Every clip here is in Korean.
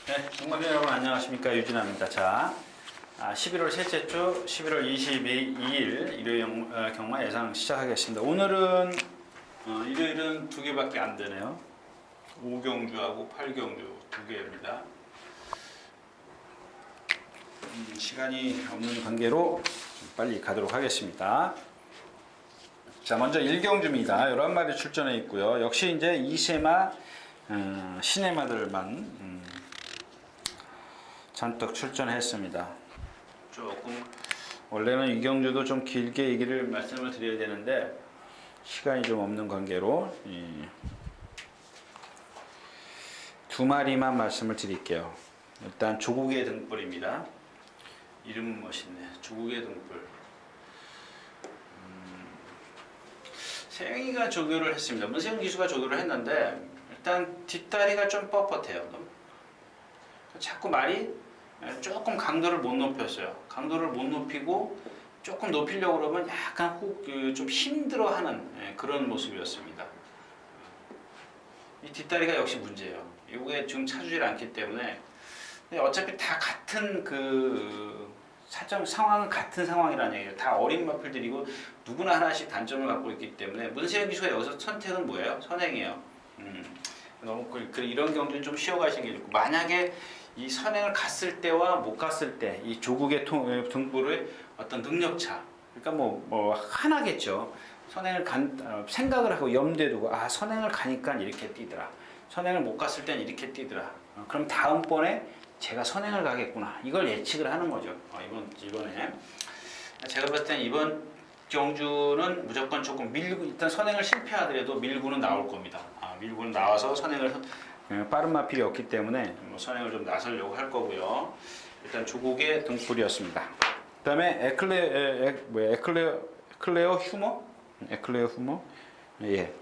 네, 동반자 여러분 안녕하십니까, 유진아입니다. 자, 11월 셋째 주 11월 22일 일요일 경마 예상 시작하겠습니다. 오늘은 일요일은 두 개밖에 안 되네요. 5경주하고 8경주 두 개입니다. 시간이 없는 관계로 빨리 가도록 하겠습니다. 자, 먼저 1경주입니다. 11마리 출전해 있고요. 역시 이제 2세마 시네마들만 잔뜩 출전했습니다. 조금 원래는 이경주도 좀 길게 얘기를 말씀을 드려야 되는데 시간이 좀 없는 관계로 두 마리만 말씀을 드릴게요. 일단 조국의 등불입니다. 이름은 멋있네. 조국의 등불. 세영이가 조교를 했습니다. 문세영 기수가 조교를 했는데 일단 뒷다리가 좀 뻣뻣해요. 자꾸 말이 조금 강도를 못 높였어요. 강도를 못 높이고 조금 높이려고 그러면 약간 좀 힘들어하는 그런 모습이었습니다. 이 뒷다리가 역시 문제예요. 이게 지금 차주질 않기 때문에 어차피 다 같은 상황은 같은 상황이라는 얘기예요. 다 어린 마필들이고 누구나 하나씩 단점을 갖고 있기 때문에 문세영 기수가 여기서 선택은 뭐예요? 선행이에요. 너무 이런 경주는 좀 쉬어가시는 게 좋고, 만약에 이 선행을 갔을 때와 못 갔을 때 이 조국의 등불의 어떤 능력차, 그러니까 뭐 하나겠죠. 선행을 생각을 하고 염두에 두고 선행을 가니까 이렇게 뛰더라, 선행을 못 갔을 땐 이렇게 뛰더라, 그럼 다음번에 제가 선행을 가겠구나, 이걸 예측을 하는 거죠. 이번에 제가 봤을 땐 이번 경주는 무조건 조금 밀고, 일단 선행을 실패하더라도 밀고는 나올 겁니다. 밀고는 나와서 선행을 빠른 마필이 없기 때문에 선행을 좀 나서려고 할 거고요. 일단 조국의 등불이었습니다. 그 다음에 에클레어 휴머? 에클레어 휴머? 예.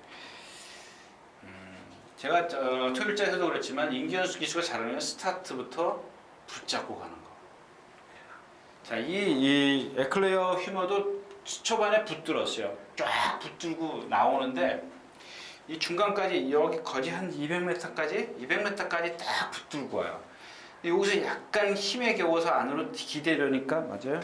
제가 토요일자에서도 그랬지만 임기현수 기수가 잘하면 스타트부터 붙잡고 가는 거. 자, 이 에클레어 휴머도 초반에 붙들었어요. 쫙 붙들고 나오는데 이 중간까지 여기까지 한 200m까지 딱 붙들고 와요. 여기서 약간 힘에 겨워서 안으로 기대려니까, 맞아요?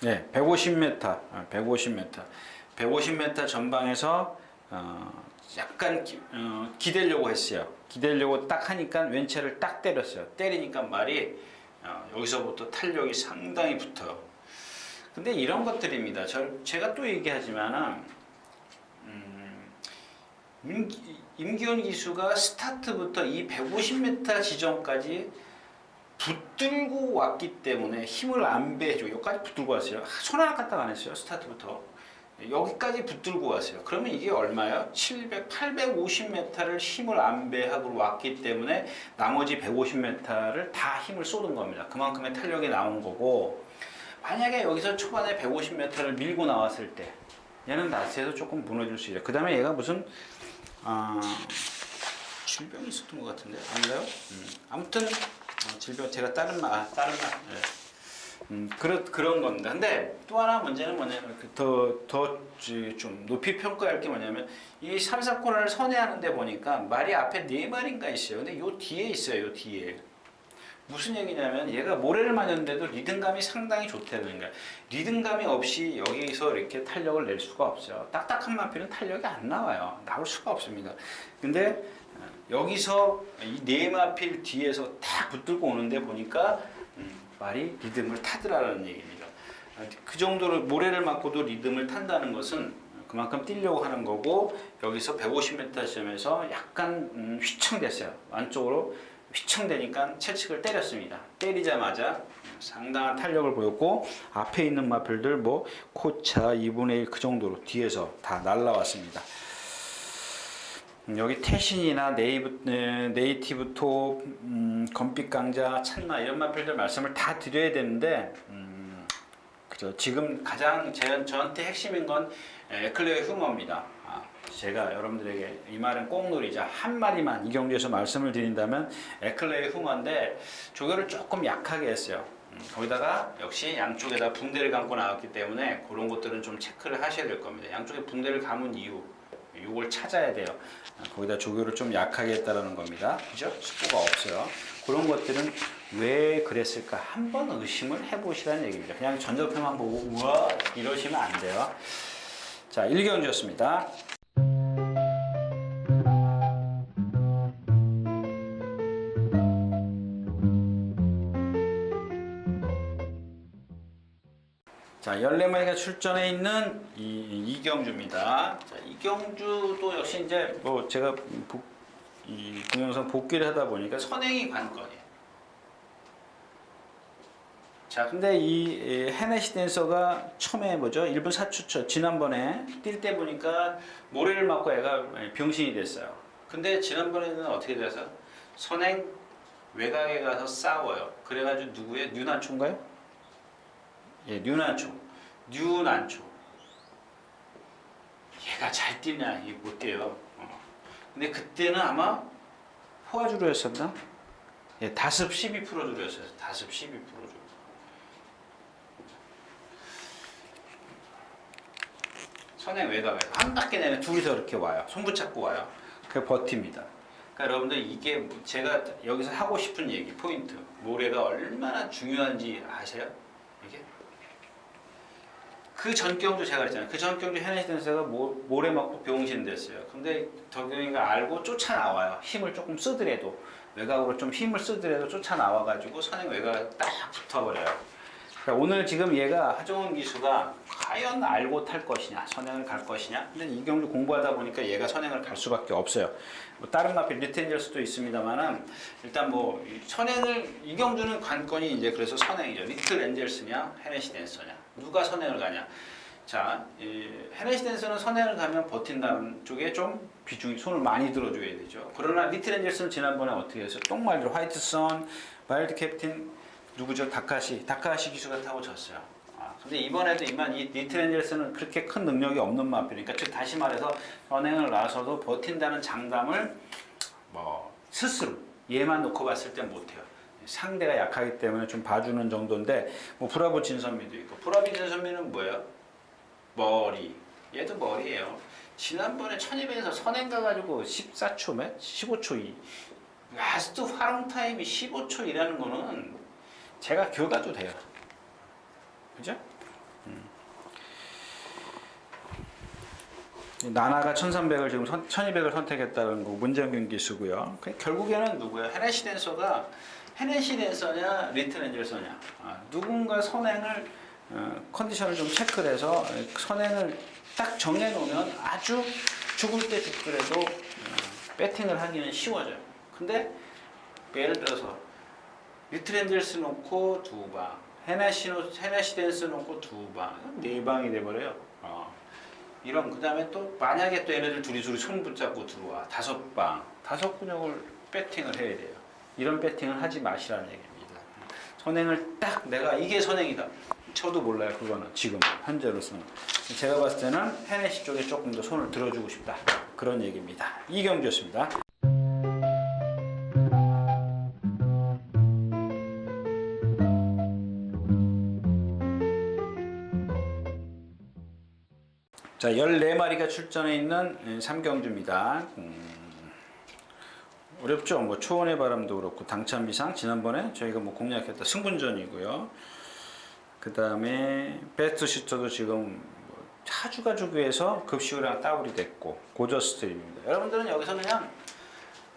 네, 150m 전방에서 약간 기대려고 했어요. 기대려고 딱 하니까 왼체를 딱 때렸어요. 때리니까 말이 여기서부터 탄력이 상당히 붙어요. 근데 이런 것들입니다. 제가 또 얘기하지만은 임기훈 기수가 스타트부터 이 150m 지점까지 붙들고 왔기 때문에 힘을 안 빼줘. 여기까지 붙들고 왔어요. 손 하나 까딱 안 했어요. 스타트부터 여기까지 붙들고 왔어요. 그러면 이게 얼마예요? 850m를 힘을 안 배하고 왔기 때문에 나머지 150m를 다 힘을 쏟은 겁니다. 그만큼의 탄력이 나온 거고, 만약에 여기서 초반에 150m를 밀고 나왔을 때 얘는 낮에도 조금 무너질 수 있어요. 그 다음에 얘가 무슨 질병이 있었던 것 같은데 아닌가요? 아무튼 질병, 제가 다른 말 그런 겁니다. 근데 또 하나 문제는 뭐냐면 좀 높이 평가할 게 뭐냐면 이 3, 4코너를 선회하는데 보니까 말이 앞에 4마리인가 있어요. 근데 요 뒤에 있어요. 요 뒤에. 무슨 얘기냐면 얘가 모래를 맞았는데도 리듬감이 상당히 좋다는 거예요. 리듬감이 없이 여기서 이렇게 탄력을 낼 수가 없어요. 딱딱한 마필은 탄력이 안 나와요. 나올 수가 없습니다. 근데 여기서 이 4마필 뒤에서 딱 붙들고 오는데 보니까 말이 리듬을 타더라는 얘기입니다. 그 정도로 모래를 맞고도 리듬을 탄다는 것은 그만큼 뛰려고 하는 거고, 여기서 150m 지점에서 약간 휘청됐어요. 안쪽으로 휘청되니까 채찍을 때렸습니다. 때리자마자 상당한 탄력을 보였고, 앞에 있는 마필들 코차 2분의 1 그 정도로 뒤에서 다 날라왔습니다. 여기 태신이나 네이티브토, 검빛강자, 찬마 이런 마필들 말씀을 다 드려야 되는데, 그죠. 지금 가장 저한테 핵심인 건 에클레어 휴머입니다. 제가 여러분들에게 이 말은 꼭 노리자 한 마리만 이 경주에서 말씀을 드린다면 에클레어 휴머인데 조교를 조금 약하게 했어요. 거기다가 역시 양쪽에다 붕대를 감고 나왔기 때문에 그런 것들은 좀 체크를 하셔야 될 겁니다. 양쪽에 붕대를 감은 이유, 이걸 찾아야 돼요. 거기다 조교를 좀 약하게 했다라는 겁니다. 그죠? 숙고가 없어요. 그런 것들은 왜 그랬을까 한번 의심을 해보시라는 얘기입니다. 그냥 전조표만 보고 우와 이러시면 안 돼요. 자, 1경주였습니다. 자, 14마리가 출전해 있는 이경주입니다. 자, 이경주도 역시 이제 뭐 제가 이 동영상 복귀를 하다 보니까 선행이 관건이에요. 자, 근데 이 헤네시 댄서가 처음에 뭐죠? 1분 4초초 지난번에 뛸 때 보니까 모래를 맞고 애가 병신이 됐어요. 근데 지난번에는 어떻게 돼서 선행 외곽에 가서 싸워요. 그래가지고 누구의 뉴난초인가요? 예, 뉴난초. 얘가 잘 뛰냐? 이게 못 뛰어요. 근데 그때는 아마 포화주로였었나? 예, 다습 12% 주로였어요. 다습 12% 주. 선행 외곽에서 한 바퀴 내내 둘이서 이렇게 와요. 손 붙잡고 와요. 그 버팁니다. 그러니까 여러분들 이게 제가 여기서 하고 싶은 얘기 포인트 모래가 얼마나 중요한지 아세요? 이게 그 전경주 제가 그랬잖아요. 그 전경주 헤네시 댄서가 모래 맞고 병신 됐어요. 근데 덕용이가 알고 쫓아나와요. 힘을 조금 쓰더라도 외곽으로 좀 힘을 쓰더라도 쫓아나와가지고 선행 외곽에 딱 붙어버려요. 그러니까 오늘 지금 얘가 하정훈 기수가 과연 알고 탈 것이냐, 선행을 갈 것이냐. 근데 이경주 공부하다 보니까 얘가 선행을 갈 수밖에 없어요. 뭐 다른 마필 리텐젤 수도 있습니다만은 일단 뭐 선행을 이경주는 관건이 이제 그래서 선행이죠. 리틀 엔젤스냐, 헤네시 댄서냐, 누가 선행을 가냐. 자, 헤네시 댄서는 선행을 가면 버틴다는 쪽에 좀 비중이 손을 많이 들어줘야 되죠. 그러나 리틀 엔젤스는 지난번에 어떻게 했어요? 똥말들 화이트 선, 와일드 캡틴 누구죠? 다카시 기수가 타고 졌어요. 근데 이번에도 이 리틀 엔젤스는 그렇게 큰 능력이 없는 마필이니까 즉 다시 말해서 선행을 나서도 버틴다는 장담을 뭐 스스로 얘만 놓고 봤을 땐 못해요. 상대가 약하기 때문에 좀 봐주는 정도인데 뭐 브라보 진선미도 있고 브라보 진선미는 뭐예요? 머리. 얘도 머리예요. 지난번에 1200에서 선행 가가지고 14초 몇? 15초 2. 라스트 활용 타임이 15초이라는 거는 제가 교가도 돼요. 그죠? 나나가 1300을 지금 1200을 선택했다는 거 문정균 기수고요. 결국에는 누구야? 헤네시 댄서냐 리틀 엔젤서냐. 누군가 선행을 컨디션을 좀 체크를 해서 선행을 딱 정해놓으면 아주 죽을 때 죽더라도 배팅을 하기는 쉬워져요. 근데 예를 들어서 리틀 엔젤스 놓고 2방, 헤네시 댄스 놓고 2방, 4방이 돼버려요. 이런 그 다음에 또 만약에 또 얘네들 둘이 손 붙잡고 들어와 5방, 5근육을 배팅을 해야 돼요. 이런 배팅을 하지 마시라는 얘기입니다. 선행을 딱 내가 이게 선행이다. 저도 몰라요. 그거는 지금 현재로서는 제가 봤을 때는 헤네시 쪽에 조금 더 손을 들어주고 싶다. 그런 얘기입니다. 이경주였습니다. 자, 14마리가 출전해 있는 3경주입니다. 어렵죠? 뭐 초원의 바람도 그렇고 당찬비상 지난번에 저희가 뭐 공략했던 승분전이고요. 그 다음에 베스트 슈터도 지금 하주가 조교에서 급식이랑 따블이 됐고 고저스 드림입니다. 여러분들은 여기서 그냥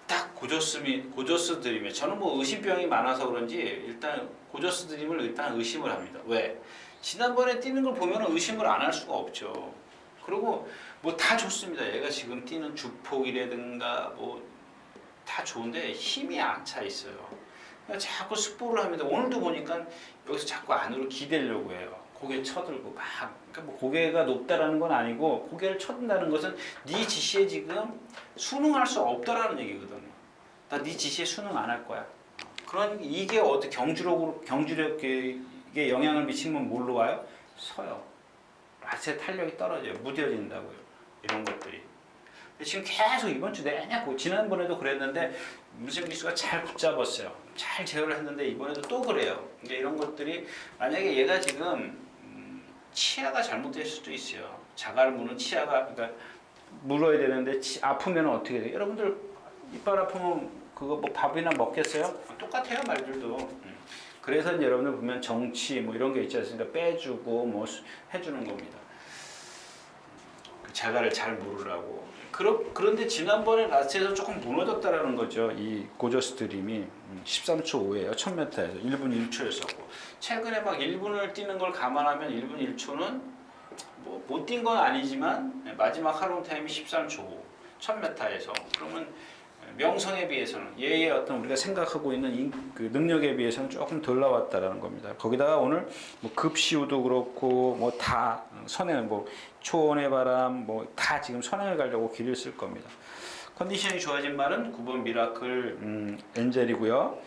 딱 고저스 드림에 저는 뭐 의심병이 많아서 그런지 일단 고저스 드림을 일단 의심을 합니다. 왜? 지난번에 뛰는 걸 보면 의심을 안 할 수가 없죠. 그리고 뭐 다 좋습니다. 얘가 지금 뛰는 주폭이라든가 뭐 다 좋은데 힘이 안 차 있어요. 그러니까 자꾸 스포를 합니다. 오늘도 보니까 여기서 자꾸 안으로 기대려고 해요. 고개 쳐들고 막. 그러니까 뭐 고개가 높다라는 건 아니고 고개를 쳐든다는 것은 네 지시에 지금 순응할 수 없다라는 얘기거든요. 나 네 지시에 순응 안 할 거야. 그런 이게 어떻게 경주력에 영향을 미치면 뭘로 와요? 서요. 맛의 탄력이 떨어져요. 무뎌진다고요. 이런 것들이. 지금 계속 이번 주 내내 지난번에도 그랬는데 문세영 기수가 잘 붙잡았어요. 잘 제어를 했는데 이번에도 또 그래요. 이제 이런 것들이 만약에 얘가 지금 치아가 잘못될 수도 있어요. 자갈 무는 치아가 그러니까 물어야 되는데 아프면 어떻게 돼요? 여러분들 이빨 아프면 그거 뭐 밥이나 먹겠어요? 똑같아요 말들도. 그래서 이제 여러분들 보면 정치 뭐 이런 게 있지 않습니까? 빼주고 뭐 해주는 겁니다. 그 자갈을 잘 물으라고. 그런데 지난번에 라스트에서 조금 무너졌다라는 거죠. 이 고저스트림이 13초 5예요. 1000m에서 1분 1초였었고 최근에 막 1분을 뛰는 걸 감안하면 1분 1초는 뭐 못 뛴 건 아니지만 마지막 하루 타임이 13초 5 1000m에서 그러면 명성에 비해서는 얘의 어떤 우리가 생각하고 있는 그 능력에 비해서는 조금 덜 나왔다라는 겁니다. 거기다가 오늘 뭐 급시우도 그렇고 뭐 다 선행 뭐 초원의 바람 뭐 다 지금 선행을 가려고 길을 쓸 겁니다. 컨디션이 좋아진 말은 9번 미라클 엔젤이고요.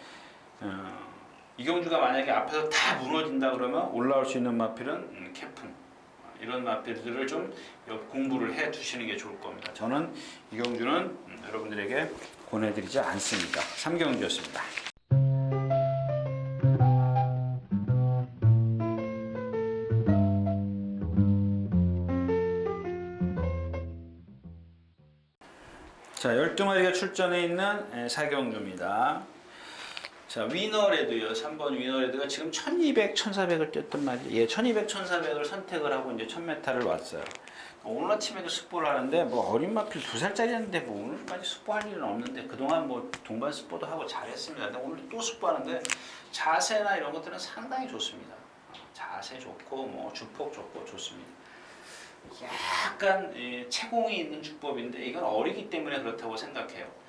이경주가 만약에 앞에서 다 무너진다 그러면 올라올 수 있는 마필은 캐픈. 이런 마필들을 좀 공부를 해 두시는 게 좋을 겁니다. 저는 이경주는 여러분들에게 권해드리지 않습니다. 3경주였습니다. 자, 12마리가 출전해 있는 4경주입니다. 자, 위너레드요. 3번 위너레드가 지금 1200, 1400을 뛰었단 말이에요. 예, 1200, 1400을 선택을 하고 이제 1000m를 왔어요. 오늘 아침에도 스포를 하는데 뭐 어린 마필 2살짜리였는데 뭐 오늘까지 스포할 일은 없는데 그동안 뭐 동반 스포도 하고 잘했습니다. 근데 오늘 또 스포하는데 자세나 이런 것들은 상당히 좋습니다. 자세 좋고 뭐 주폭 좋고 좋습니다. 약간 채공이 있는 주법인데 이건 어리기 때문에 그렇다고 생각해요.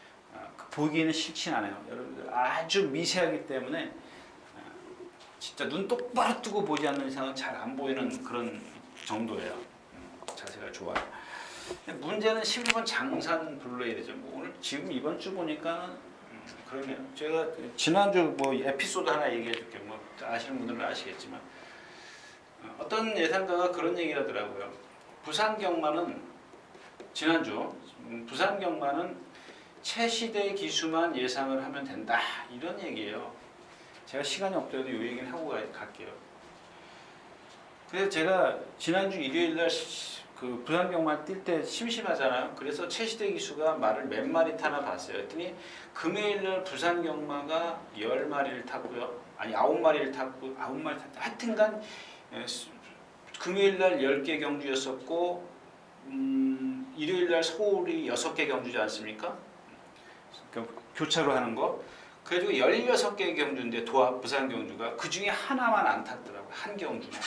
보기에는 싫진 않아요. 여러분들 아주 미세하기 때문에 진짜 눈 똑바로 뜨고 보지 않는 이상은 잘 안 보이는 그런 정도예요. 자세가 좋아요. 문제는 11번 장산 블루에이드죠. 뭐 오늘 지금 이번 주 보니까는 그러네요. 제가 지난주 뭐 에피소드 하나 얘기해 줄게요. 뭐 아시는 분들은 아시겠지만 어떤 예상가가 그런 얘기를 하더라고요. 부산 경마는 지난주 부산 경마는 최시대 기수만 예상을 하면 된다 이런 얘기예요. 제가 시간이 없더라도 이 얘기는 하고 갈게요. 그래서 제가 지난주 일요일날 그 부산 경마 뛸 때 심심하잖아요. 그래서 최시대 기수가 말을 몇 마리 타나 봤어요. 그랬더니 금요일날 부산 경마가 10마리를 탔고요. 아니 9마리를 탔고 9마리 탔다. 하여튼간 금요일날 10개 경주였었고 일요일날 서울이 6개 경주지 않습니까? 교차로 하는 거. 그래가지고 16개 경주인데 도합 부산 경주가 그 중에 하나만 안 탔더라고요. 한 경주만.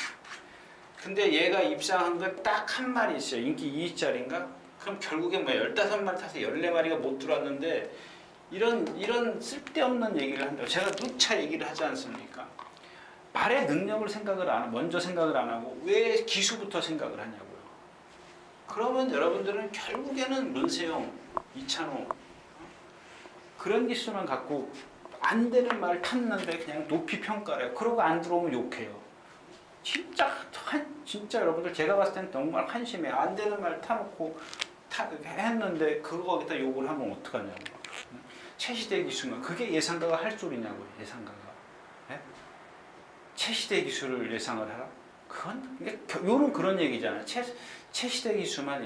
근데 얘가 입상한 건 딱 한 마리 있어요. 인기 2위짜리인가? 그럼 결국에 뭐 15마리 타서 14마리가 못 들어왔는데 이런 쓸데없는 얘기를 한다고 제가 누차 얘기를 하지 않습니까? 말의 능력을 먼저 생각을 안 하고 왜 기수부터 생각을 하냐고요. 그러면 여러분들은 결국에는 문세영, 이찬호 그런 기수만 갖고 안 되는 말 탔는데 그냥 높이 평가해요. 그러고 안 들어오면 욕해요. 진짜 여러분들 제가 봤을 때는 정말 한심해요. 안 되는 말 타놓고 했는데 그거 거기다 욕을 하면 어떡하냐고. 최시대 기수만 그게 예상가가 할 소리냐고요. 예상가가. 네? 최시대 기수를 예상을 하라? 그건 요런 그런 얘기잖아요. 최시대 기수만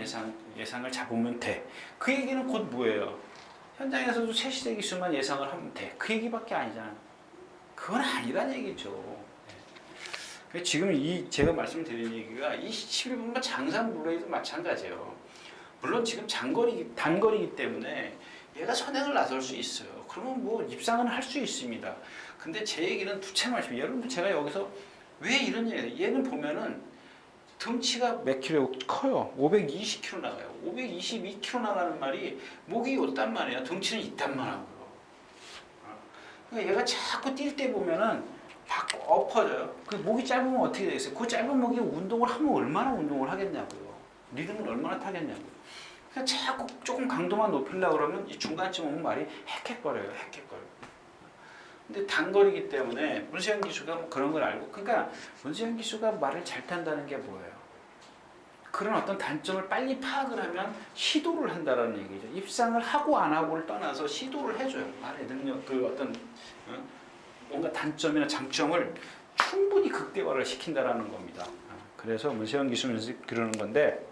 예상을 잡으면 돼. 그 얘기는 곧 뭐예요? 현장에서도 최시대 기수만 예상을 하면 돼. 그 얘기밖에 아니잖아요. 그건 아니란 얘기죠. 네. 지금 제가 말씀드린 얘기가 이 11번만 장산 블루에이도 마찬가지예요. 물론 지금 단거리이기 때문에 얘가 선행을 나설 수 있어요. 그러면 뭐 입상은 할 수 있습니다. 근데 제 얘기는 두채 말씀. 여러분 제가 여기서 왜 이런 얘기예요? 얘는 보면은 덩치가 몇 킬로 커요. 520kg 나가요. 522kg 나가는 말이 목이 없단 말이에요. 덩치는 있단 말하고요. 그러니까 얘가 자꾸 뛸 때 보면은 엎어져요. 그 목이 짧으면 어떻게 되겠어요? 그 짧은 목이 운동을 하면 얼마나 운동을 하겠냐고요. 리듬을 얼마나 타겠냐고요. 그냥 자꾸 조금 강도만 높이려고 그러면 이 중간쯤 오면 말이 헥헥거려요. 헥헥거려요. 근데 단거리기 때문에 문세영 기수가 뭐 그런 걸 알고 그러니까 문세영 기수가 말을 잘 탄다는 게 뭐예요? 그런 어떤 단점을 빨리 파악을 하면 시도를 한다라는 얘기죠. 입상을 하고 안 하고를 떠나서 시도를 해줘요. 말의 능력, 그 어떤 뭔가 단점이나 장점을 충분히 극대화를 시킨다라는 겁니다. 그래서 문세영 기술은 그러는 건데,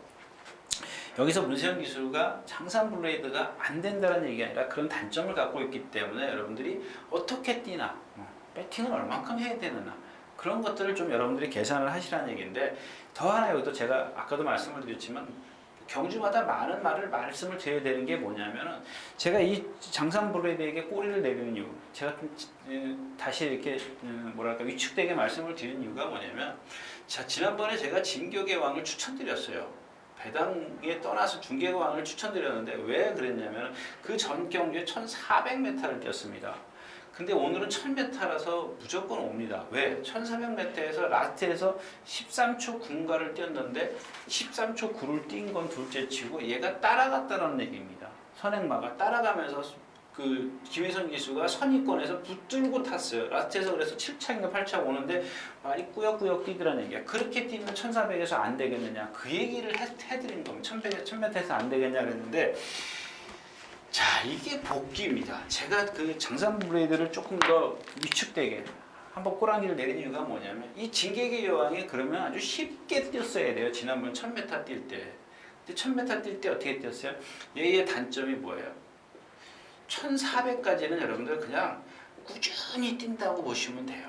여기서 문세영 기술가 장산 블레이드가 안 된다는 얘기가 아니라 그런 단점을 갖고 있기 때문에 여러분들이 어떻게 뛰나, 배팅을 얼만큼 해야 되느냐, 그런 것들을 좀 여러분들이 계산을 하시라는 얘기인데, 더 하나 여기도 제가 아까도 말씀을 드렸지만 경주마다 많은 말씀을 드려야 되는 게 뭐냐면은, 제가 이 장산 블레이드에게 꼬리를 내리는 이유, 제가 좀 다시 이렇게 뭐랄까 위축되게 말씀을 드리는 이유가 뭐냐면, 자, 지난번에 제가 진격의 왕을 추천드렸어요. 배당에 떠나서 중계의 왕을 추천드렸는데 왜 그랬냐면 그 전 경주에 1400m를 뛰었습니다. 근데 오늘은 1000m라서 무조건 옵니다. 왜? 1400m에서 라스트에서 13초 9가를 뛰었는데 13초 9를 뛴 건 둘째치고 얘가 따라갔다는 얘기입니다. 선행마가 따라가면서 그 김혜선 기수가 선입권에서 붙들고 탔어요. 라스트에서 그래서 7차인가 8차 오는데 말이 꾸역꾸역 뛰더라는 얘기야. 그렇게 뛰면 1400에서 안 되겠느냐, 그 얘기를 해드린 겁니다. 1000m에서 안 되겠냐 그랬는데, 자, 이게 복귀입니다. 제가 그 장산 블레이드를 조금 더 위축되게 한번 꼬랑지를 내린 이유가 뭐냐면, 이 진격의 여왕이 그러면 아주 쉽게 뛰었어야 돼요. 지난번 1000m 뛸 때. 근데 1000m 뛸 때 어떻게 뛰었어요? 얘의 단점이 뭐예요? 1400까지는 여러분들 그냥 꾸준히 뛴다고 보시면 돼요.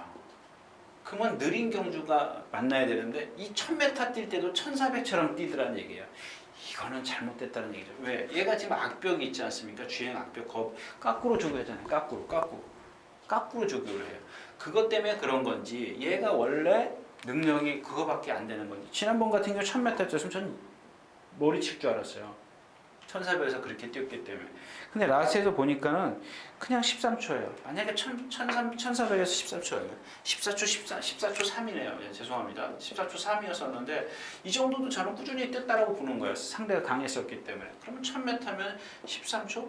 그러면 느린 경주가 만나야 되는데 이 1000m 뛸 때도 1400처럼 뛰더라는 얘기예요. 이거는 잘못됐다는 얘기죠. 왜? 얘가 지금 악벽이 있지 않습니까? 주행 악벽, 거꾸로 조교하잖아요. 거꾸로 조교를 해요. 그것 때문에 그런 건지, 얘가 원래 능력이 그거밖에 안 되는 건지. 지난번 같은 경우 1000m 뛰었으면 전 머리 칠 줄 알았어요. 1400에서 그렇게 뛰었기 때문에. 근데 라스트에서 보니까는 그냥 13초예요. 만약에 1400에서 13초예요. 14초 3이네요. 죄송합니다. 14초 3이었었는데 이 정도도 저는 꾸준히 뛰었다라고 보는 거예요. 상대가 강했었기 때문에. 그러면 1000m면 13초?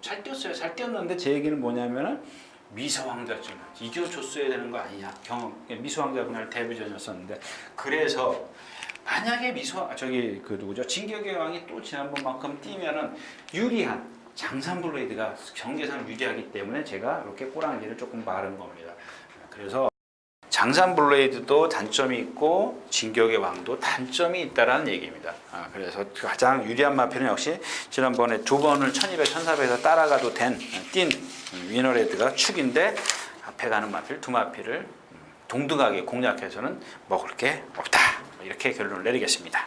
잘 뛰었어요. 잘 뛰었는데 제 얘기는 뭐냐면은 미소왕자쯤 이겨줬어야 되는 거 아니냐. 미소왕자 그날 데뷔전이었었는데, 그래서 만약에 그 누구죠? 진격의 왕이 또 지난번만큼 뛰면은 유리한 장산 블레이드가 경계상 유리하기 때문에 제가 이렇게 꼬랑지를 조금 마른 겁니다. 그래서 장산 블레이드도 단점이 있고 진격의 왕도 단점이 있다라는 얘기입니다. 그래서 가장 유리한 마필은 역시 지난번에 두 번을 1200, 1400에서 따라가도 뛴 위너레드가 축인데, 앞에 가는 마필 두 마필을 동등하게 공략해서는 먹을 게 없다. 이렇게 결론을 내리겠습니다.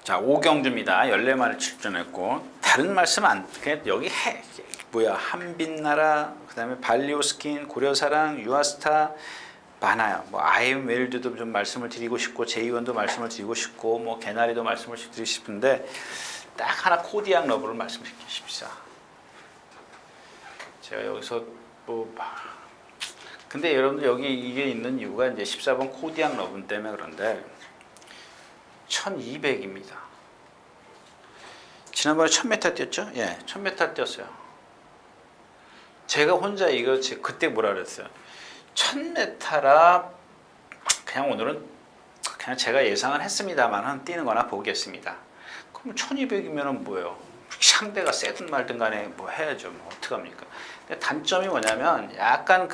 자, 오경주입니다. 14마리 출전했고, 다른 말씀 그냥 여기 한빛나라, 그 다음에 발리오스킨, 고려사랑, 유아스타 많아요. 뭐 아이엠 웰드도 좀 말씀을 드리고 싶고, 제이원도 말씀을 드리고 싶고, 뭐 개나리도 말씀을 드리고 싶은데, 딱 하나 코디악 러브를 말씀드리십시오. 제가 여기서 근데 여러분들 여기 이게 있는 이유가 이제 14번 코디악 러브 때문에 그런데 1200입니다. 지난번에 1000m 뛰었죠? 예, 1000m 뛰었어요. 제가 혼자 이거 그때 뭐라 그랬어요? 1000m라 그냥 오늘은 그냥 제가 예상은 했습니다만 뛰는 거나 보겠습니다. 그럼 1200이면 뭐예요? 상대가 세든 말든 간에 뭐 해야죠. 뭐 어떡합니까? 근데 단점이 뭐냐면 약간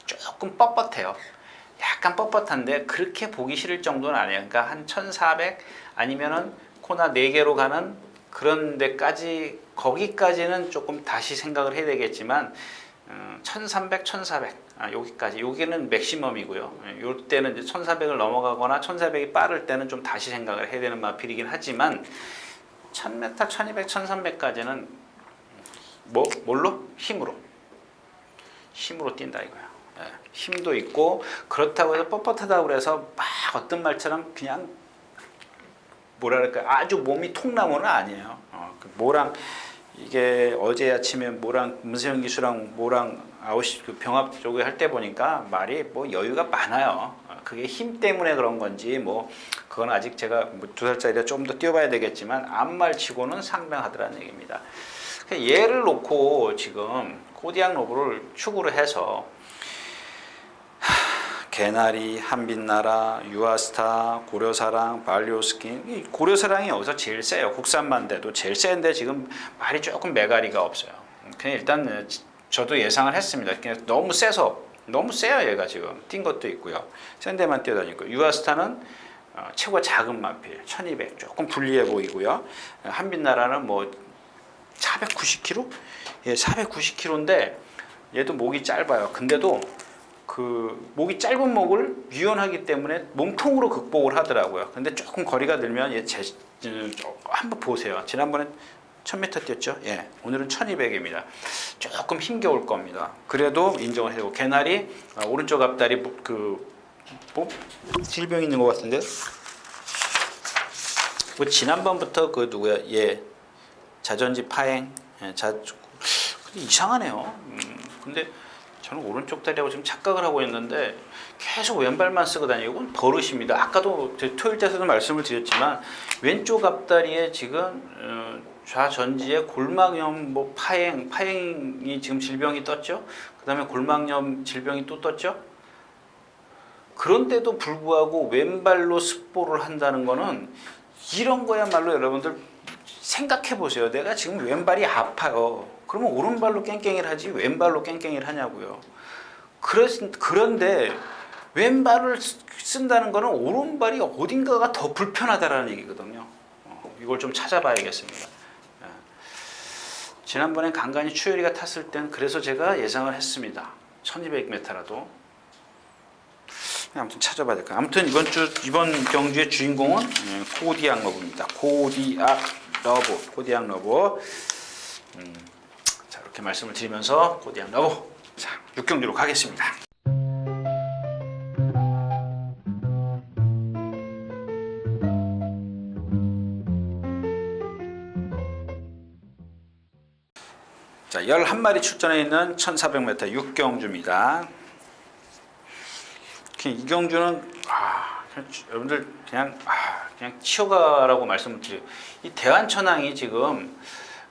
조금 뻣뻣해요. 약간 뻣뻣한데 그렇게 보기 싫을 정도는 아니에요. 그러니까 한 1400 아니면은 코나 4개로 가는 그런 데까지, 거기까지는 조금 다시 생각을 해야 되겠지만 1300, 1400 여기까지, 여기는 맥시멈이고요. 이때는 이제 1400을 넘어가거나 1400이 빠를 때는 좀 다시 생각을 해야 되는 마필이긴 하지만 1000m, 1200, 1300까지는 뭘로? 힘으로 뛴다 이거야. 예, 힘도 있고, 그렇다고 해서 뻣뻣하다고 그래서 막 어떤 말처럼 그냥 뭐랄까 아주 몸이 통나무는 아니에요. 모랑 이게 어제 아침에 모랑 문세영 기수랑 모랑 그 병합 쪽에 할 때 보니까 말이 뭐 여유가 많아요. 그게 힘 때문에 그런 건지 뭐 그건 아직 제가 뭐 2살짜리라 좀 더 뛰어봐야 되겠지만 앞말치고는 상당하더라는 얘기입니다. 얘를 놓고 지금 코디앙 러브를 축으로 해서 개나리, 한빛나라, 유아스타, 고려사랑, 발리오스킨. 이 고려사랑이 여기서 제일 세요. 국산만 돼도 제일 센데 지금 말이 조금 매가리가 없어요. 그냥 일단 저도 예상을 했습니다. 그냥 너무 세서 너무 세요. 얘가 지금 뛴 것도 있고요. 센 데만 뛰어다니고 유아스타는 최고 작은 마필 1200 조금 불리해 보이고요. 한빛나라는 뭐 490kg? 예, 490kg인데 얘도 목이 짧아요. 근데도 그 목이 짧은 목을 유연하기 때문에 몸통으로 극복을 하더라고요. 근데 조금 거리가 늘면 얘 한번 보세요. 지난번에 1000m 뛰었죠? 예, 오늘은 1200입니다. 조금 힘겨울 겁니다. 그래도 인정을 해요. 개나리 오른쪽 앞다리 뭐 질병이 있는 것 같은데. 뭐 지난번부터 그 누구야? 예, 자전지 파행. 예, 근데 이상하네요. 근데 저는 오른쪽 다리라고 지금 착각을 하고 있는데 계속 왼발만 쓰고 다니고 이건 버릇입니다. 아까도 토요일자에서도 말씀을 드렸지만 왼쪽 앞다리에 지금 좌전지에 골막염 뭐 파행이 지금 질병이 떴죠. 그 다음에 골막염 질병이 또 떴죠. 그런데도 불구하고 왼발로 습보를 한다는 거는 이런 거야말로 여러분들 생각해 보세요. 내가 지금 왼발이 아파요. 그러면 오른발로 깽깽이를 하지 왼발로 깽깽이를 하냐고요. 그런데 왼발을 쓴다는 거는 오른발이 어딘가가 더 불편하다라는 얘기거든요. 이걸 좀 찾아봐야겠습니다. 지난번에 간간히 추열이가 탔을 땐 그래서 제가 예상을 했습니다. 1200m라도. 아무튼 찾아봐야 될 거예요. 아무튼 이번 경주의 주인공은 코디앙 러브입니다. 코디앙 러브. 자, 이렇게 말씀을 드리면서 코디앙 러브. 자, 6경주로 가겠습니다. 자, 11마리 출전해 있는 1400m 6경주입니다. 이 경주는 여러분들 그냥 치어가라고 말씀을 드려요. 이 대한천왕이 지금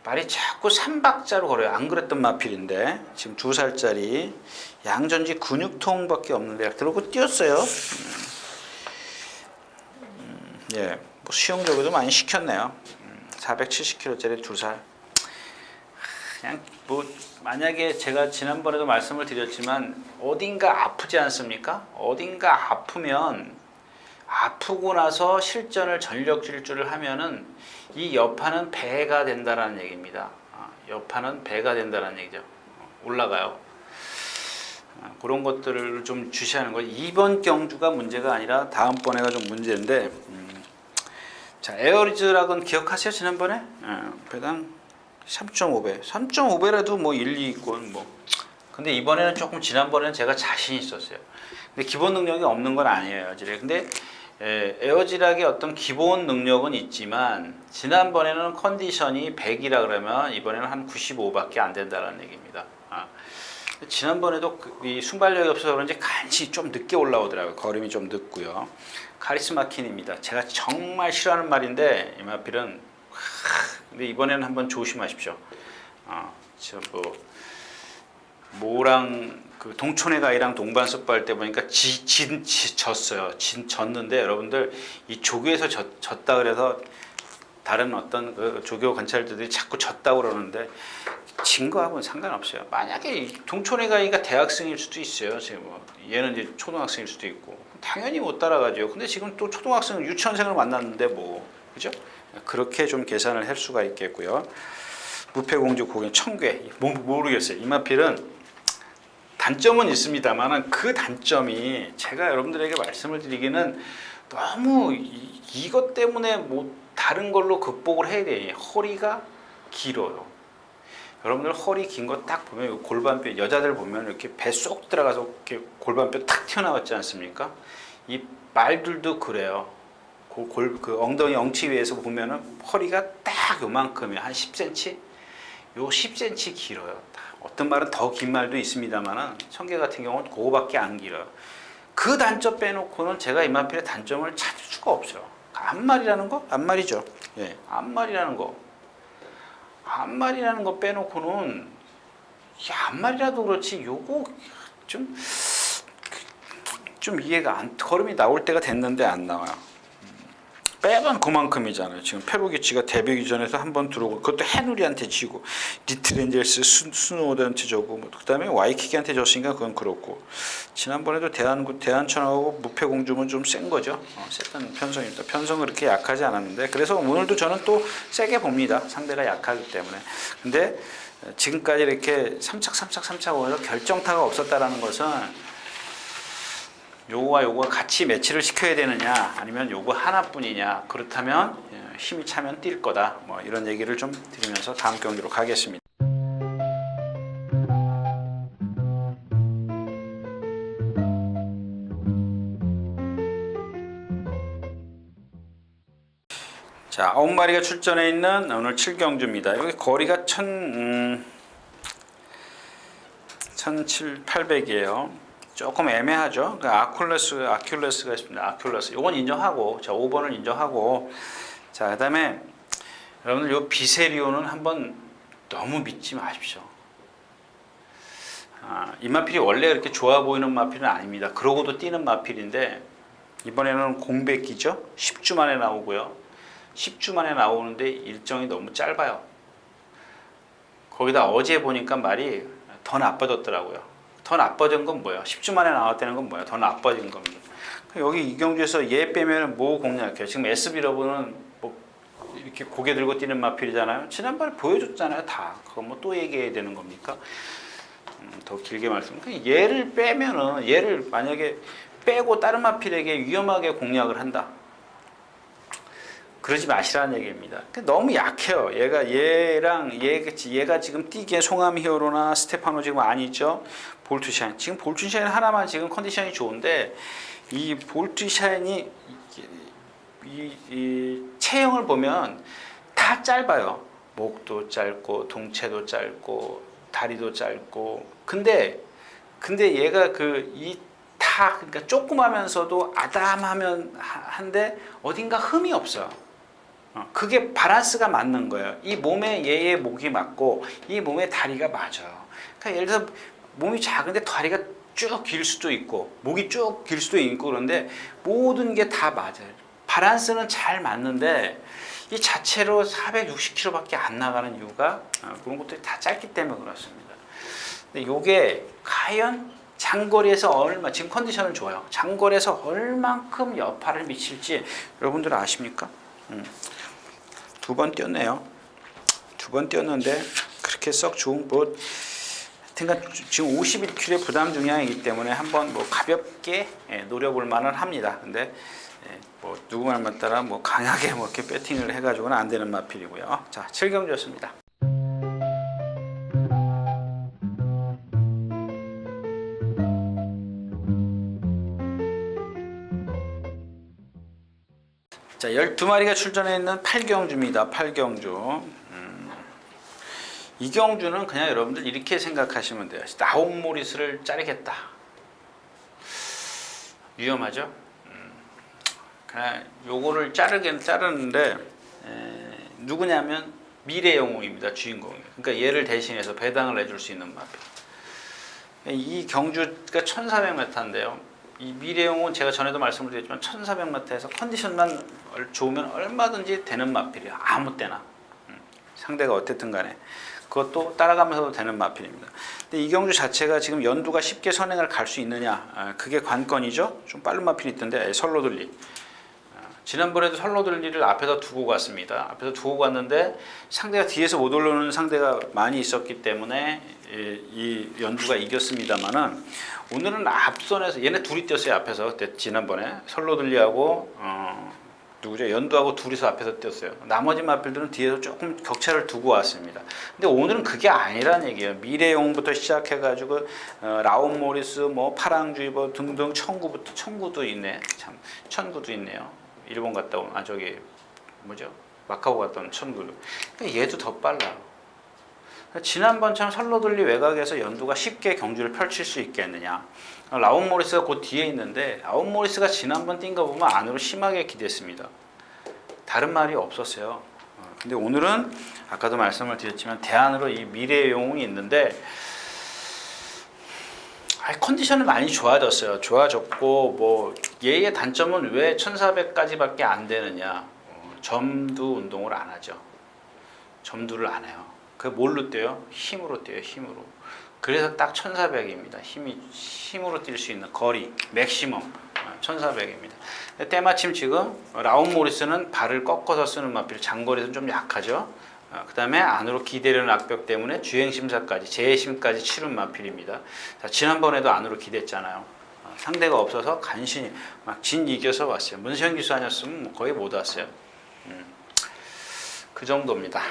말이 자꾸 3박자로 걸어요. 안 그랬던 마필인데 지금 2살짜리 양전지 근육통밖에 없는데 들고 뛰었어요. 예, 뭐 수영적으로도 많이 시켰네요. 470kg짜리 2살. 그냥 뭐 만약에 제가 지난번에도 말씀을 드렸지만 어딘가 아프지 않습니까? 어딘가 아프면 아프고 나서 실전을 전력 질주를 하면은 이 여파는 배가 된다라는 얘기입니다. 여파는 배가 된다라는 얘기죠. 올라가요. 그런 것들을 좀 주시하는 거예요. 이번 경주가 문제가 아니라 다음번에가 좀 문제인데 자, 에어리즈락은 기억하세요? 지난번에 배당 3.5배 3.5배라도 뭐 일리 있고 뭐 근데 이번에는 조금 지난번에는 제가 자신 있었어요. 근데 기본 능력이 없는 건 아니에요, 에어지락. 근데 에어지락의 어떤 기본 능력은 있지만 지난번에는 컨디션이 100이라 그러면 이번에는 한 95밖에 안 된다는 얘기입니다. 지난번에도 이 순발력이 없어서 그런지 간신히 좀 늦게 올라오더라고요. 걸음이 좀 늦고요. 카리스마킨입니다. 제가 정말 싫어하는 말인데 이 마필은 근데 이번에는 한번 조심하십시오. 모랑 그 동촌의 가이랑 동반 섭부할 때 보니까 졌어요. 졌는데 여러분들 이 조교에서 졌다 그래서 다른 어떤 그 조교 관찰들이 자꾸 졌다고 그러는데 진 거하고는 상관없어요. 만약에 동촌의 가이가 대학생일 수도 있어요. 지금 뭐 얘는 이제 초등학생일 수도 있고 당연히 못 따라가죠. 근데 지금 또 초등학생 유치원생을 만났는데 뭐 그죠? 그렇게 좀 계산을 할 수가 있겠고요. 무패공주 고객 청괴 모르겠어요. 이마필은 단점은 있습니다만 그 단점이 제가 여러분들에게 말씀을 드리기는 너무 이것 때문에 뭐 다른 걸로 극복을 해야 돼. 허리가 길어요. 여러분들 허리 긴 거 딱 보면 골반뼈 여자들 보면 이렇게 배 쏙 들어가서 이렇게 골반뼈 탁 튀어나왔지 않습니까? 이 말들도 그래요. 그 엉덩이 엉치 위에서 보면은 허리가 딱 요만큼이에요. 한 10cm? 요 10cm 길어요. 어떤 말은 더 긴 말도 있습니다만은 청개 같은 경우는 그거밖에 안 길어요. 그 단점 빼놓고는 제가 이마필의 단점을 찾을 수가 없어요. 앞말이라는 거? 앞말이죠. 예, 앞말이라는 거. 앞말이라는 거 빼놓고는 앞말이라도 그렇지 요거 좀 이해가 안, 걸음이 나올 때가 됐는데 안 나와요. 빼면 그만큼이잖아요. 지금 페로기치가 데뷔기전에서 한 번 들어오고 그것도 헤누리한테 지고 리틀 엔젤스 스노우드한테 져고 뭐 그다음에 와이키키한테 졌으니까 그건 그렇고 지난번에도 대한천하고 무패공주는 좀 센 거죠. 셌던 편성입니다. 편성은 그렇게 약하지 않았는데 그래서 오늘도 저는 또 세게 봅니다. 상대가 약하기 때문에. 근데 지금까지 이렇게 삼착 오면서 결정타가 없었다라는 것은 요거와 요거가 같이 매치를 시켜야 되느냐 아니면 요거 하나뿐이냐 그렇다면 힘이 차면 뛸 거다 뭐 이런 얘기를 좀 드리면서 다음 경기로 가겠습니다. 자, 9마리가 출전해 있는 오늘 7경주입니다. 여기 거리가 1700이에요. 조금 애매하죠. 아큘레스가 있습니다. 아큘레스. 요건 인정하고, 자, 5번을 인정하고, 자, 그 다음에 여러분들 요 비세리오는 한번 너무 믿지 마십시오. 이 마필이 원래 그렇게 좋아 보이는 마필은 아닙니다. 그러고도 뛰는 마필인데, 이번에는 공백기죠. 10주 만에 나오고요. 10주 만에 나오는데 일정이 너무 짧아요. 거기다 어제 보니까 말이 더 나빠졌더라고요. 더 나빠진 건 뭐예요? 10주 만에 나왔다는 건 뭐예요? 더 나빠진 겁니다. 여기 이 경주에서 얘 빼면 뭐 공략해요? 지금 SB러브는 뭐 이렇게 고개 들고 뛰는 마필이잖아요. 지난번에 보여줬잖아요. 다. 그거 뭐 또 얘기해야 되는 겁니까? 더 길게 얘를 빼면은 얘를 만약에 빼고 다른 마필에게 위험하게 공략을 한다. 그러지 마시라는 얘기입니다. 너무 약해요. 얘가 지금 뛰기에 송암 히어로나 스테파노 지금 아니죠. 볼트샤인. 지금 볼트샤인 하나만 지금 컨디션이 좋은데 이 볼트샤인이 이 체형을 보면 다 짧아요. 목도 짧고 동체도 짧고 다리도 짧고. 근데 얘가 그러니까 조그마면서도 한데 어딘가 흠이 없어요. 그게 밸런스가 맞는 거예요. 이 몸에 얘의 목이 맞고 이 몸에 다리가 맞아요. 그러니까 예를 들어서 몸이 작은데 다리가 쭉 길 수도 있고 목이 쭉 길 수도 있고 그런데 모든 게 다 맞아요. 밸런스는 잘 맞는데 이 자체로 460km밖에 안 나가는 이유가 그런 것들이 다 짧기 때문에 그렇습니다. 근데 이게 과연 장거리에서 지금 컨디션은 좋아요. 장거리에서 얼만큼 여파를 미칠지 여러분들 아십니까? 2번 뛰었네요. 2번 뛰었는데 그렇게 썩 좋은 하여튼간 지금 51kg의 부담 중량이기 때문에 한번 뭐 가볍게 노려볼 만은 합니다. 근데 뭐 누구 말만 따라 뭐 강하게 뭐 이렇게 배팅을 해가지고는 안 되는 마필이고요. 자, 7경주였습니다. 자, 12마리가 출전해 있는 8경주입니다. 8경주. 이 경주는 그냥 여러분들 이렇게 생각하시면 돼요. 나홈모리스를 자르겠다. 위험하죠? 그냥 요거를 자르는데 누구냐면 미래영웅입니다. 주인공이. 그러니까 얘를 대신해서 배당을 해줄 수 있는 마필. 이 경주가 1400m인데요. 이 미래영웅은 제가 전에도 말씀을 드렸지만 1400m에서 컨디션만 좋으면 얼마든지 되는 마필이에요. 아무 때나. 상대가 어쨌든 간에. 그것도 따라가면서도 되는 마필입니다. 근데 이 경주 자체가 지금 연두가 쉽게 선행을 갈 수 있느냐. 그게 관건이죠. 좀 빠른 마필이 있던데 설로들리. 지난번에도 설로들리를 앞에다 두고 갔습니다. 앞에서 두고 갔는데 상대가 뒤에서 못 올라오는 상대가 많이 있었기 때문에 이 연두가 이겼습니다만은 오늘은 앞선에서 얘네 둘이 뛰었어요. 앞에서 지난번에 설로들리하고 누구죠? 연두하고 둘이서 앞에서 뛰었어요. 나머지 마필들은 뒤에서 조금 격차를 두고 왔습니다. 근데 오늘은 그게 아니라는 얘기예요. 미래용부터 시작해가지고 라온모리스, 뭐 파랑주의보 등등 천구도 있네. 참 천구도 있네요. 일본 갔다 온 마카오 갔다 온 천구. 그러니까 얘도 더 빨라요. 지난번처럼 설로들리 외곽에서 연두가 쉽게 경주를 펼칠 수 있겠느냐. 라운 모리스가 그 뒤에 있는데 라운 모리스가 지난번 뛴 거 보면 안으로 심하게 기댔습니다. 다른 말이 없었어요. 근데 오늘은 아까도 말씀을 드렸지만 대안으로 이 미래의 영웅이 있는데 컨디션은 많이 좋아졌어요. 좋아졌고 뭐 얘의 단점은 왜 1400까지밖에 안 되느냐. 점두 운동을 안 하죠. 점두를 안 해요. 그 뭘로 뛰어요? 힘으로 뛰어요. 힘으로. 그래서 딱 1400입니다. 힘으로 뛸 수 있는 거리 맥시멈 1400입니다. 때마침 지금 라운 모리스는 발을 꺾어서 쓰는 마필 장거리에서는 좀 약하죠. 그 다음에 안으로 기대려는 악벽 때문에 주행심사까지 재심까지 치른 마필입니다. 자, 지난번에도 안으로 기댔잖아요. 상대가 없어서 간신히 막 진 이겨서 왔어요. 문세영 기수 아니었으면 거의 못 왔어요. 그 정도입니다.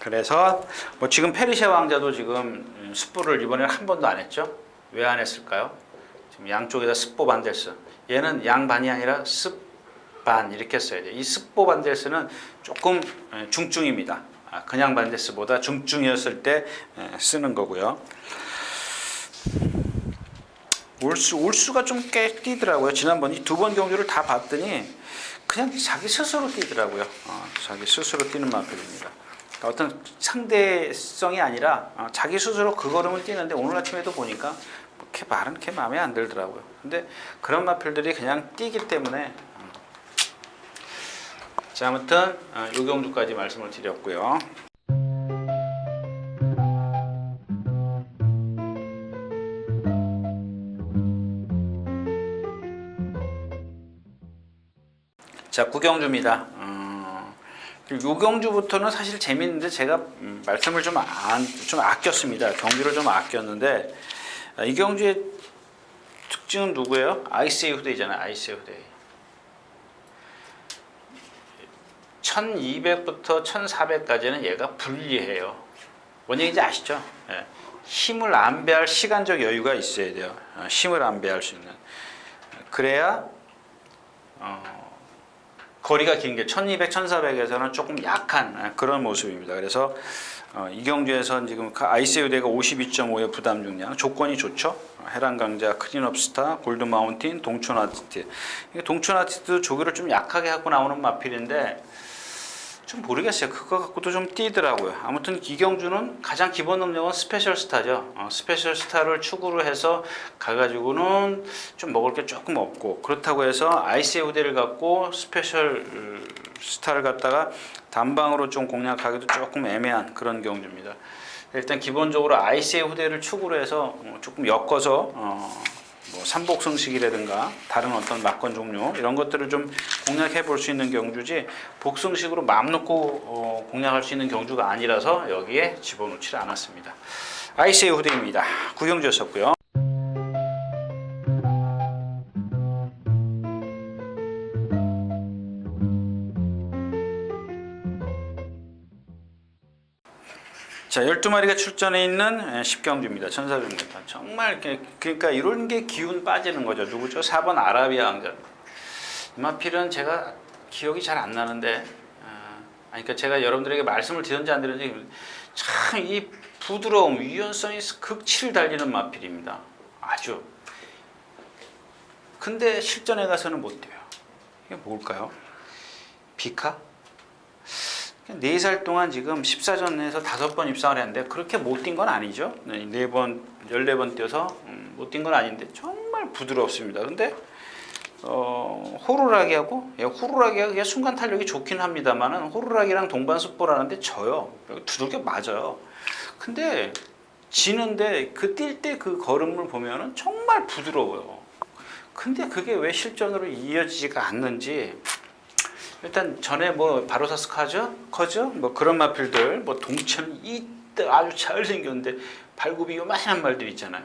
그래서 뭐 지금 페르시아 왕자도 지금 습보를 이번에는 한 번도 안 했죠. 왜 안 했을까요? 지금 양쪽에다 습보 반델스. 얘는 양반이 아니라 습반 이렇게 써야 돼요. 이 습보 반델스는 조금 중증입니다. 그냥 반델스보다 중증이었을 때 쓰는 거고요. 올수가 좀 꽤 뛰더라고요. 지난번 이 두 번 경주를 다 봤더니 그냥 자기 스스로 뛰더라고요. 자기 스스로 뛰는 마필입니다. 그러니까 어떤 상대성이 아니라 자기 스스로 그 걸음을 뛰는데 오늘 아침에도 보니까 그렇게 말은 그렇게 마음에 안 들더라고요. 근데 그런 마필들이 그냥 뛰기 때문에 자, 아무튼 요 경주까지 말씀을 드렸고요. 자, 구경주입니다. 요 경주부터는 사실 재밌는데 제가 말씀을 좀 아꼈습니다. 경주를 좀 아꼈는데 이 경주의 특징은 누구예요? 아이스의 후대이잖아요. 아이스의 후대. 1200부터 1400까지는 얘가 불리해요. 뭔 얘기인지 아시죠? 예. 힘을 안배할 시간적 여유가 있어야 돼요. 힘을 안배할 수 있는. 그래야 거리가 긴 게 1200, 1400에서는 조금 약한 그런 모습입니다. 그래서 이 경주에서 지금 아이스 유대가 52.5의 부담 중량 조건이 좋죠. 해랑강자, 클린업스타, 골드마운틴, 동촌아티스트. 동촌아티스트 조교를 좀 약하게 하고 나오는 마필인데 좀 모르겠어요. 그거 갖고도 좀 뛰더라고요. 아무튼 이 경주는 가장 기본 능력은 스페셜 스타죠. 스페셜 스타를 축으로 해서 가가지고는 좀 먹을 게 조금 없고 그렇다고 해서 아이스의 후대를 갖고 스페셜 스타를 갖다가 단방으로 좀 공략하기도 조금 애매한 그런 경주입니다. 일단 기본적으로 아이스의 후대를 축으로 해서 조금 엮어서 뭐 삼복승식이라든가 다른 어떤 막건 종류 이런 것들을 좀 공략해 볼 수 있는 경주지 복승식으로 마음 놓고 공략할 수 있는 경주가 아니라서 여기에 집어넣지 않았습니다. 아이스의 후대입니다. 구경주였었고요. 자, 12마리가 출전해 있는 10경주입니다. 1400m. 정말 그러니까 이런 게 기운 빠지는 거죠. 누구죠? 4번 아라비아 왕자. 이 마필은 제가 기억이 잘 안 나는데 그러니까 제가 여러분들에게 말씀을 드렸는지 안 드렸는지 참 이 부드러움, 유연성이 극치를 달리는 마필입니다. 아주. 근데 실전에 가서는 못 뛰어요. 이게 뭘까요? 비카? 4살 동안 지금 14전에서 5번 입상을 했는데 그렇게 못 뛴 건 아니죠. 4번, 14번 뛰어서 못 뛴 건 아닌데 정말 부드럽습니다. 근데 호루라기하고 호루라기가 순간 탄력이 좋긴 합니다만은 호루라기랑 동반 습보라는데 져요. 두들겨 맞아요. 근데 지는데 그 뛸 때 그 걸음을 보면은 정말 부드러워요. 근데 그게 왜 실전으로 이어지지가 않는지 일단 전에 뭐 바로사스 커즈 뭐 그런 마필들 뭐 동천 이때 아주 잘 생겼는데 발굽이 요만한 말들 있잖아요.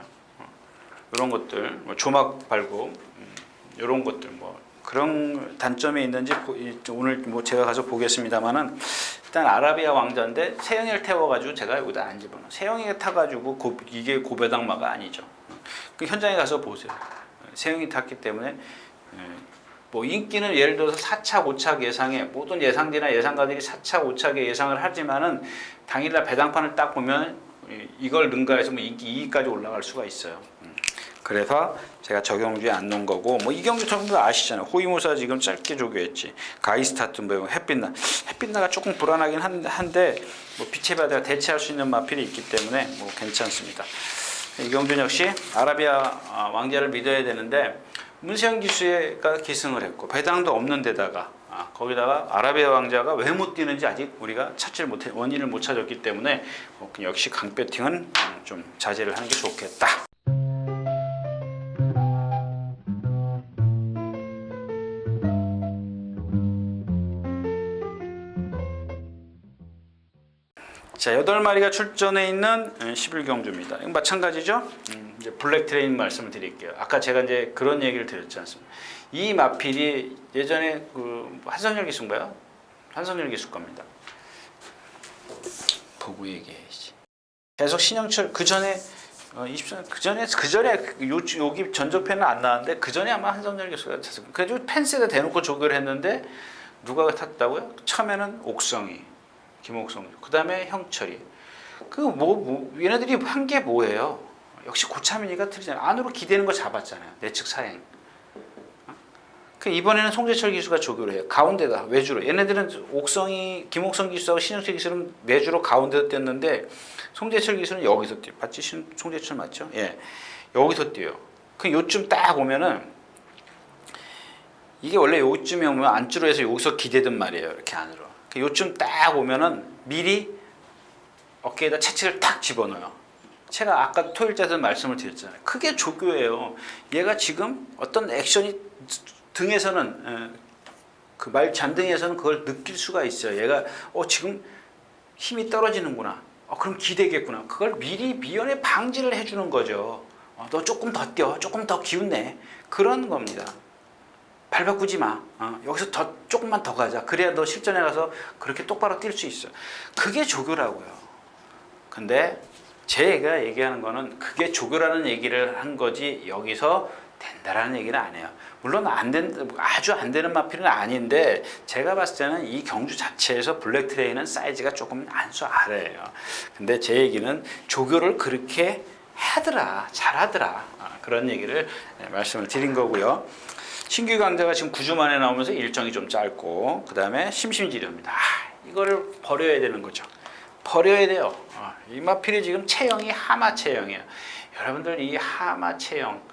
이런 것들 뭐 조막 발굽 이런 것들 뭐 그런 단점이 있는지 오늘 뭐 제가 가서 보겠습니다만은 일단 아라비아 왕자인데 세영이를 태워가지고 제가 여기다 안 집어넣어. 세영이가 타가지고 이게 고배당마가 아니죠. 그 현장에 가서 보세요. 세영이 탔기 때문에 뭐 인기는 예를 들어서 4착, 5착 예상에 모든 예상대나 예상가들이 4착, 5착에 예상을 하지만은 당일날 배당판을 딱 보면 이걸 능가해서 뭐 인기 2위까지 올라갈 수가 있어요. 그래서 제가 적용주에 안 놓은 거고, 뭐 이경주 전부 아시잖아요. 호위무사 지금 짧게 조교했지. 가이스타트 뭐 햇빛나가 조금 불안하긴 한데 뭐 빛의 바다가 대체할 수 있는 마필이 있기 때문에 뭐 괜찮습니다. 이경준 역시 아라비아 왕자를 믿어야 되는데 문세영 기수가 기승을 했고 배당도 없는 데다가 거기다가 아라비아 왕자가 왜 못 뛰는지 아직 우리가 찾지를 못해 원인을 못 찾았기 때문에 역시 강배팅은 좀 자제를 하는 게 좋겠다. 자, 8마리가 출전해 있는 11경주입니다. 이건 마찬가지죠? 이제 블랙 트레인 말씀을 드릴게요. 아까 제가 이제 그런 얘기를 드렸지 않습니까? 이 마필이 예전에 그 한성열 기수인가요? 한성열 기수 겁니다. 보고 얘기해야지. 계속 신영철 그 전에 20년 그 전에 여기 전적편은 안 나왔는데 그 전에 아마 한성열 기수가 탔어요. 그래서 펜스에다 대놓고 조교를 했는데 누가 탔다고요? 처음에는 옥성이. 김옥성, 그 다음에 형철이. 얘네들이 한 게 뭐예요? 역시 고차민이가 틀리잖아요. 안으로 기대는 거 잡았잖아요. 내측 사행. 이번에는 송재철 기수가 조교를 해요. 가운데다, 외주로. 얘네들은 김옥성 기수하고 신영철 기수는 외주로 가운데서 뛰었는데, 송재철 기수는 여기서 뛰어요. 맞지? 송재철 맞죠? 예. 여기서 뛰어요. 요쯤 딱 오면은, 이게 원래 요쯤에 오면 안주로 해서 여기서 기대든 말이에요. 이렇게 안으로. 요쯤 딱 오면은 미리 어깨에다 채찍을 탁 집어넣어요. 제가 아까 토요일자에서 말씀을 드렸잖아요. 그게 조교예요. 얘가 지금 어떤 액션이 등에서는 그 말 잔등에서는 그걸 느낄 수가 있어요. 얘가 지금 힘이 떨어지는구나. 그럼 기대겠구나. 그걸 미리 미연에 방지를 해주는 거죠. 너 조금 더 뛰어, 조금 더 기운내. 그런 겁니다. 발 바꾸지 마. 여기서 조금만 더 가자. 그래야 너 실전에 가서 그렇게 똑바로 뛸 수 있어. 그게 조교라고요. 근데 제가 얘기하는 거는 그게 조교라는 얘기를 한 거지 여기서 된다라는 얘기는 안 해요. 물론 아주 안 되는 마필은 아닌데 제가 봤을 때는 이 경주 자체에서 블랙 트레인은 사이즈가 조금 안수 아래예요. 근데 제 얘기는 조교를 그렇게 하더라, 잘하더라, 그런 얘기를 말씀을 드린 거고요. 신규 강자가 지금 9주 만에 나오면서 일정이 좀 짧고, 그 다음에 심심지려입니다. 이거를 버려야 되는 거죠. 버려야 돼요. 이 마필이 지금 체형이 하마 체형이에요. 여러분들 이 하마 체형,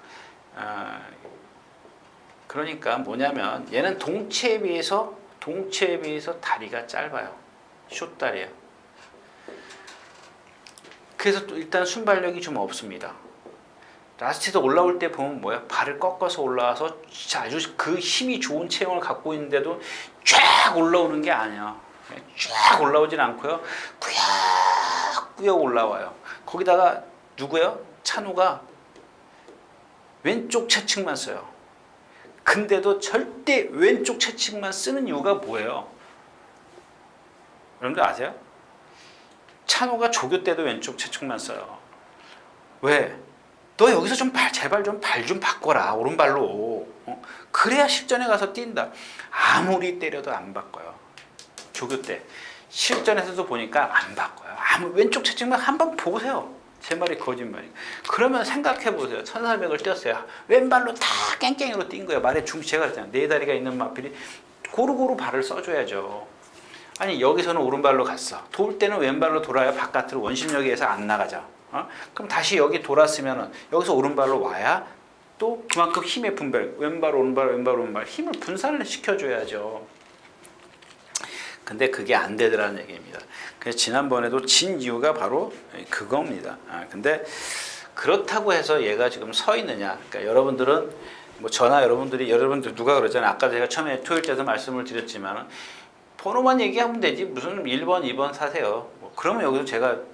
그러니까 뭐냐면 얘는 동체에 비해서 다리가 짧아요. 숏다리예요. 그래서 또 일단 순발력이 좀 없습니다. 라스트에서 올라올 때 보면 뭐야? 발을 꺾어서 올라와서 아주 그 힘이 좋은 체형을 갖고 있는데도 쫙 올라오는 게 아니야. 쫙 올라오진 않고요. 꾸역꾸역 올라와요. 거기다가 누구요? 찬우가 왼쪽 채측만 써요. 근데도 절대 왼쪽 채측만 쓰는 이유가 뭐예요? 여러분들 아세요? 찬우가 조교 때도 왼쪽 채측만 써요. 왜? 너 여기서 제발 좀 발 좀 바꿔라. 오른발로. 그래야 실전에 가서 뛴다. 아무리 때려도 안 바꿔요. 조교 때. 실전에서도 보니까 안 바꿔요. 왼쪽 채찍만 한번 보세요. 제 말이 거짓말이에요. 그러면 생각해 보세요. 1400을 뛰었어요. 왼발로 다 깽깽이로 뛴 거예요. 제가 그랬잖아요. 네 다리가 있는 마필이 고루고루 발을 써줘야죠. 아니 여기서는 오른발로 갔어. 돌 때는 왼발로 돌아야 바깥으로 원심력에서 안 나가죠. 그럼 다시 여기 돌았으면은 여기서 오른발로 와야 또 그만큼 힘의 분배, 왼발 오른발 힘을 분산을 시켜줘야죠. 근데 그게 안 되더라는 얘기입니다. 그래서 지난번에도 진 이유가 바로 그겁니다. 근데 그렇다고 해서 얘가 지금 서 있느냐? 그러니까 여러분들은 뭐 저나 여러분들 누가 그러잖아요. 아까 제가 처음에 토요일자에서 말씀을 드렸지만 번호만 얘기하면 되지 무슨 1번, 2번 사세요. 그러면 여기서 제가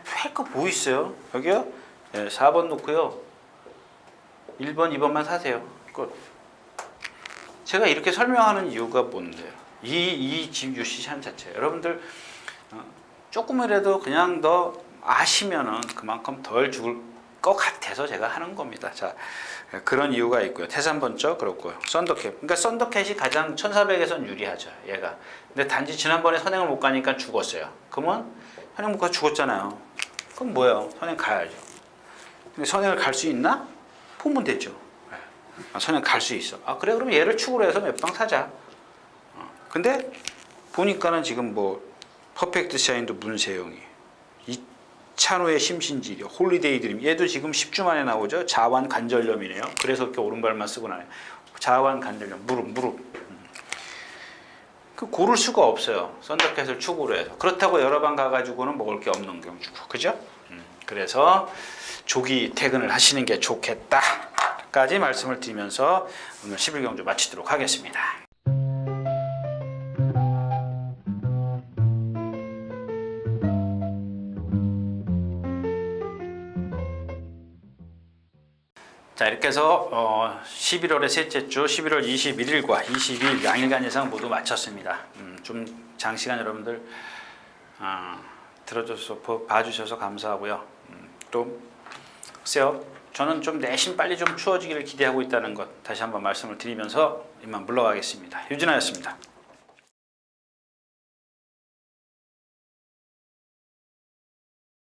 할 거 뭐 있어요? 여기요? 네, 4번 놓고요. 1번, 2번만 사세요. 끝. 제가 이렇게 설명하는 이유가 뭔데요? 이 지금 유시찬 자체. 여러분들 조금이라도 그냥 더 아시면은 그만큼 덜 죽을 것 같아서 제가 하는 겁니다. 자, 그런 이유가 있고요. 태산번쩍 그렇고요. 썬더캣. 그러니까 썬더캣이 가장 1400에선 유리하죠. 얘가. 근데 단지 지난번에 선행을 못 가니까 죽었어요. 그러면 선행 못 가서 죽었잖아요. 그럼 뭐예요? 선행 가야죠. 근데 선행을 갈 수 있나? 보면 되죠. 선행 갈 수 있어. 아 그래 그럼 얘를 축으로 해서 몇 방 사자. 근데 보니까는 지금 뭐 퍼펙트 샤인도 문세영이, 이찬호의 심신지려, 홀리데이 드림 얘도 지금 10주 만에 나오죠. 자완 관절염이네요. 그래서 이렇게 오른발만 쓰고 나요. 자완 관절염 무릎. 그 고를 수가 없어요. 썬더캣을 축으로 해서. 그렇다고 여러 방 가가지고는 먹을 게 없는 경우고, 그죠? 그래서 조기 퇴근을 하시는 게 좋겠다까지 말씀을 드리면서 오늘 11경주 마치도록 하겠습니다. 자 이렇게 해서 11월의 셋째 주 11월 21일과 22일 양일간 예상 모두 마쳤습니다. 좀 장시간 여러분들 들어줘서 봐주셔서 감사하고요. 또 글쎄요 저는 좀 내심 빨리 좀 추워지기를 기대하고 있다는 것 다시 한번 말씀을 드리면서 이만 물러가겠습니다. 유진아였습니다.